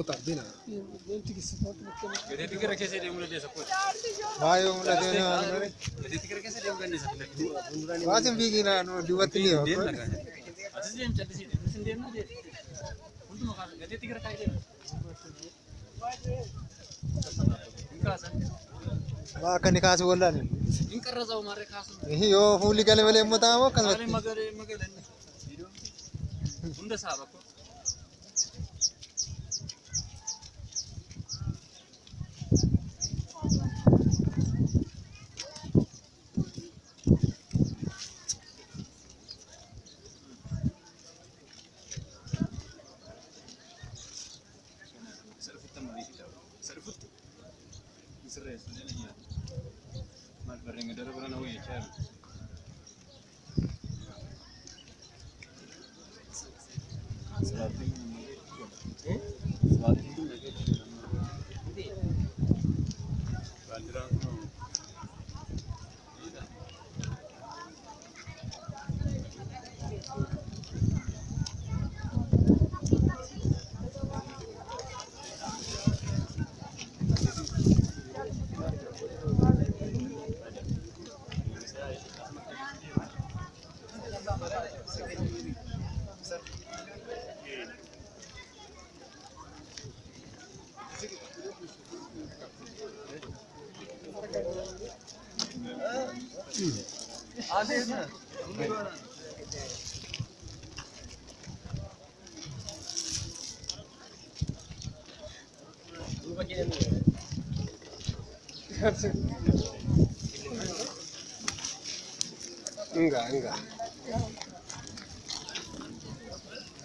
tardina. Gede kira kese dia mulai dia support. Bayo mula dena. Gede kira kese dia mulai dia support. Wasim bigina no diwatini ho. Asis dia mencari sini, sendiri aja. Untuk makan, gede kira kayak dia. Ingkasan. Wah kan dikasih bola nih. Ingkar rasa umare kasu. Yo fuli kali beli mutama kan. Kali magare magale. Bunda sahabat kok. Enggak.